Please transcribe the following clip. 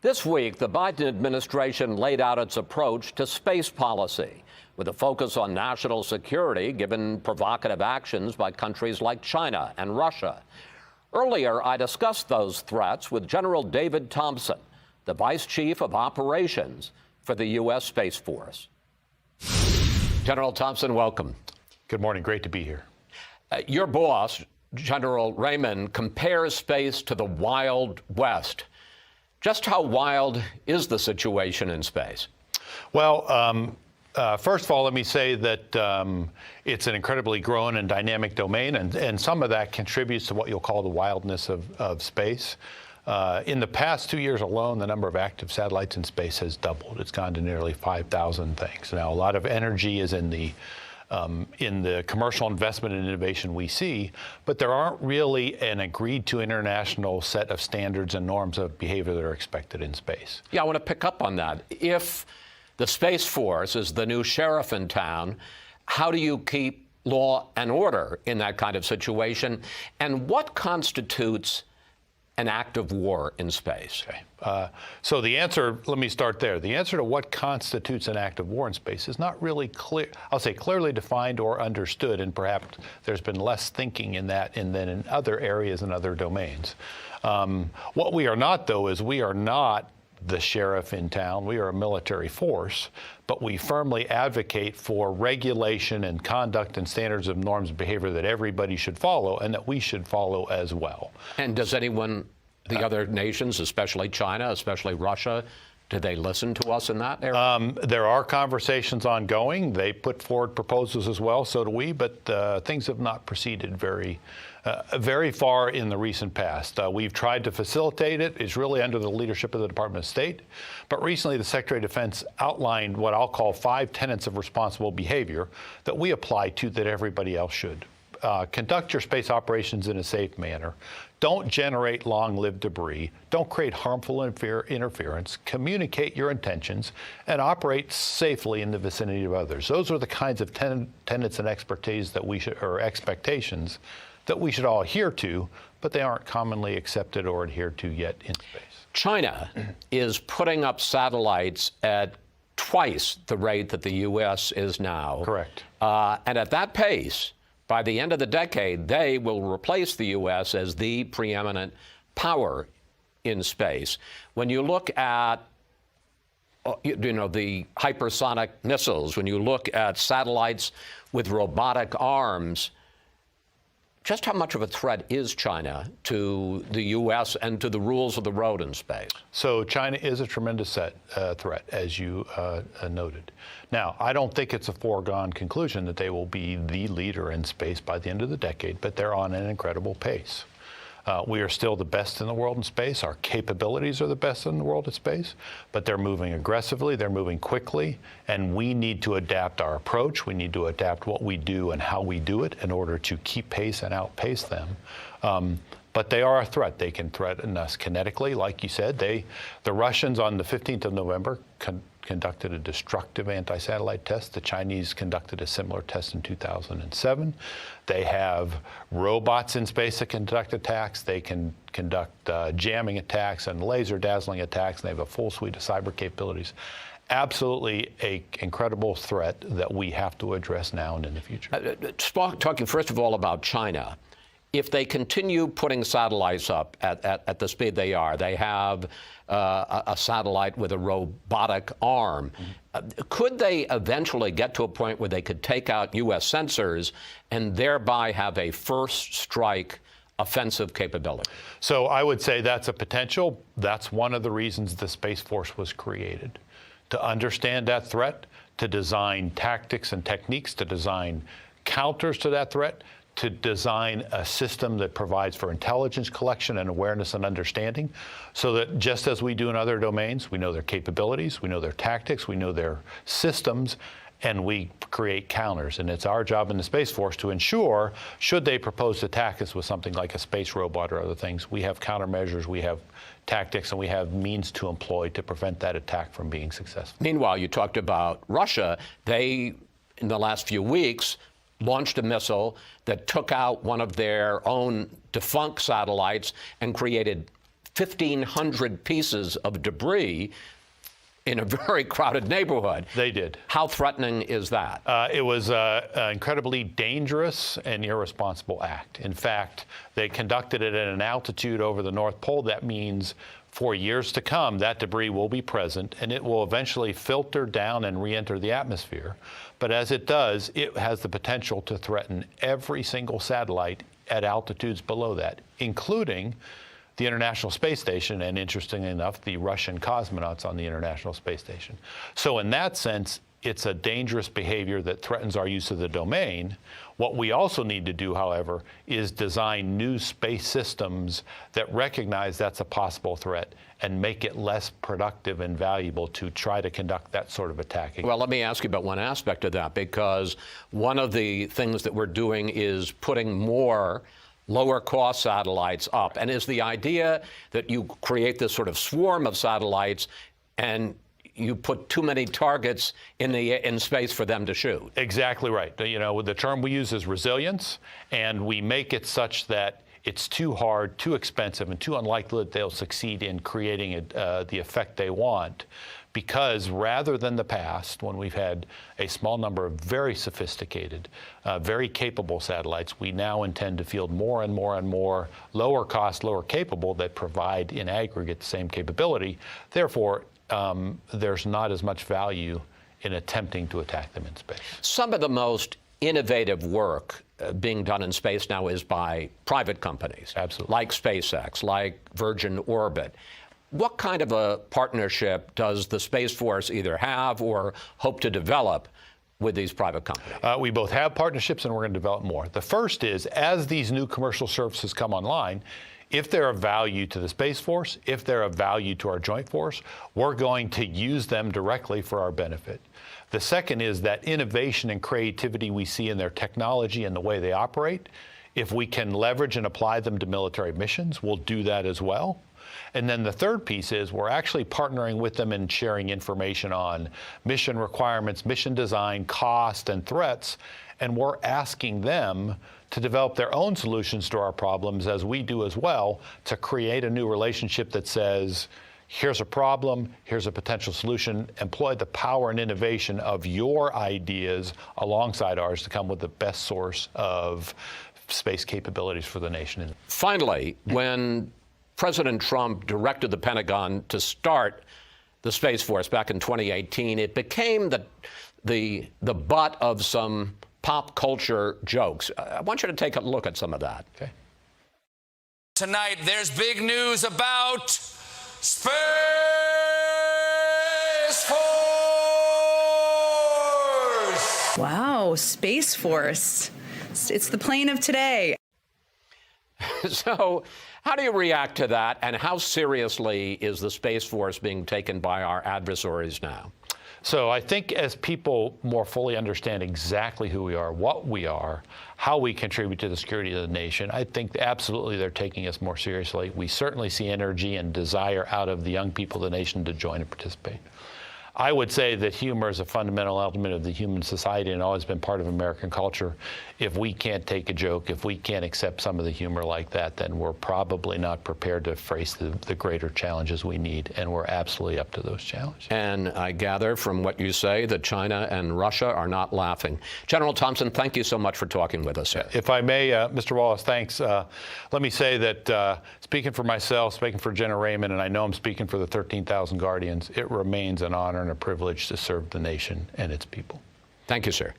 This week, the Biden administration laid out its approach to space policy, with a focus on national security, given provocative actions by countries like China and Russia. Earlier, I discussed those threats with General David Thompson, the Vice Chief of Operations for the U.S. Space Force. General Thompson, welcome. Good morning. Great to be here. Your boss, General Raymond, compares space to the Wild West. Just how wild is the situation in space? Well, first of all, let me say that it's an incredibly growing and dynamic domain, and some of that contributes to what you'll call the wildness of space. In the past 2 years alone, the number of active satellites in space has doubled. It's gone to nearly 5,000 things. Now, a lot of energy is in the commercial investment and innovation we see, but there aren't really an agreed to international set of standards and norms of behavior that are expected in space. Yeah, I want to pick up on that. If the Space Force is the new sheriff in town, how do you keep law and order in that kind of situation? And what constitutes an act of war in space? Okay. So the answer, let me start there. The answer to what constitutes an act of war in space is not really clear, I'll say clearly defined or understood, and perhaps there's been less thinking in that than in other areas and other domains. What we are not, though, is we are not the sheriff in town. We are a military force, but we firmly advocate for regulation and conduct and standards of norms of behavior that everybody should follow and that we should follow as well. And does anyone, the other nations, especially China, especially Russia, do they listen to us in that area? There are conversations ongoing. They put forward proposals as well, so do we, but things have not proceeded very far in the recent past. We've tried to facilitate it. It's really under the leadership of the Department of State. But recently, the Secretary of Defense outlined what I'll call 5 tenets of responsible behavior that we apply to that everybody else should. Conduct your space operations in a safe manner. Don't generate long-lived debris. Don't create harmful interference. Communicate your intentions and operate safely in the vicinity of others. Those are the kinds of tenets and expertise that we should, or expectations that we should all adhere to, but they aren't commonly accepted or adhered to yet in space. China is putting up satellites at twice the rate that the U.S. is now. Correct. And at that pace, by the end of the decade, they will replace the U.S. as the preeminent power in space. When you look at the hypersonic missiles, when you look at satellites with robotic arms, just how much of a threat is China to the U.S. and to the rules of the road in space? So China is a tremendous threat, as you noted. Now, I don't think it's a foregone conclusion that they will be the leader in space by the end of the decade, but they're on an incredible pace. We are still the best in the world in space. Our capabilities are the best in the world in space, but they're moving aggressively, they're moving quickly, and we need to adapt our approach. We need to adapt what we do and how we do it in order to keep pace and outpace them. But they are a threat. They can threaten us kinetically, like you said. The Russians on the 15th of November conducted a destructive anti-satellite test. The Chinese conducted a similar test in 2007. They have robots in space that conduct attacks. They can conduct jamming attacks and laser dazzling attacks, and they have a full suite of cyber capabilities. Absolutely an incredible threat that we have to address now and in the future. Talking first of all about China, if they continue putting satellites up at the speed they are, they have a satellite with a robotic arm. Could they eventually get to a point where they could take out U.S. sensors and thereby have a first strike offensive capability? So I would say that's a potential. That's one of the reasons the Space Force was created, to understand that threat, to design tactics and techniques, to design counters to that threat, to design a system that provides for intelligence collection and awareness and understanding, so that just as we do in other domains, we know their capabilities, we know their tactics, we know their systems, and we create counters. And it's our job in the Space Force to ensure, should they propose to attack us with something like a space robot or other things, we have countermeasures, we have tactics, and we have means to employ to prevent that attack from being successful. Meanwhile, you talked about Russia. They, in the last few weeks, launched a missile that took out one of their own defunct satellites and created 1,500 pieces of debris in a very crowded neighborhood. They did. How threatening is that? It was an incredibly dangerous and irresponsible act. In fact, they conducted it at an altitude over the North Pole. That means for years to come, that debris will be present, and it will eventually filter down and re-enter the atmosphere. But as it does, it has the potential to threaten every single satellite at altitudes below that, including the International Space Station, and interestingly enough, the Russian cosmonauts on the International Space Station. So in that sense, it's a dangerous behavior that threatens our use of the domain. What we also need to do, however, is design new space systems that recognize that's a possible threat and make it less productive and valuable to try to conduct that sort of attacking. Well, let me ask you about one aspect of that, because one of the things that we're doing is putting more lower-cost satellites up. And is the idea that you create this sort of swarm of satellites and you put too many targets in space for them to shoot? Exactly right. You know, the term we use is resilience, and we make it such that it's too hard, too expensive, and too unlikely that they'll succeed in creating the effect they want. Because rather than the past, when we've had a small number of very sophisticated, very capable satellites, we now intend to field more and more and more lower cost, lower capable that provide in aggregate the same capability. Therefore, there's not as much value in attempting to attack them in space. Some of the most innovative work being done in space now is by private companies. Absolutely. Like SpaceX, like Virgin Orbit. What kind of a partnership does the Space Force either have or hope to develop with these private companies? We both have partnerships, and we're going to develop more. The first is, as these new commercial services come online, if they're of value to the Space Force, if they're of value to our joint force, we're going to use them directly for our benefit. The second is that innovation and creativity we see in their technology and the way they operate, if we can leverage and apply them to military missions, we'll do that as well. And then the third piece is we're actually partnering with them and sharing information on mission requirements, mission design, cost, and threats. And we're asking them to develop their own solutions to our problems, as we do as well, to create a new relationship that says, here's a problem, here's a potential solution, employ the power and innovation of your ideas alongside ours to come with the best source of space capabilities for the nation. Finally, when President Trump directed the Pentagon to start the Space Force back in 2018, it became the butt of some pop culture jokes. I want you to take a look at some of that. Okay. Tonight, there's big news about Space Force! Wow, Space Force. It's the plane of today. So, how do you react to that, and how seriously is the Space Force being taken by our adversaries now? So I think as people more fully understand exactly who we are, what we are, how we contribute to the security of the nation, I think absolutely they're taking us more seriously. We certainly see energy and desire out of the young people of the nation to join and participate. I would say that humor is a fundamental element of the human society and always been part of American culture. If we can't take a joke, if we can't accept some of the humor like that, then we're probably not prepared to face the greater challenges we need, and we're absolutely up to those challenges. And I gather from what you say that China and Russia are not laughing. General Thompson, thank you so much for talking with us. If I may, Mr. Wallace, thanks. Let me say that speaking for myself, speaking for General Raymond, and I know I'm speaking for the 13,000 Guardians, it remains an honor and a privilege to serve the nation and its people. Thank you, sir.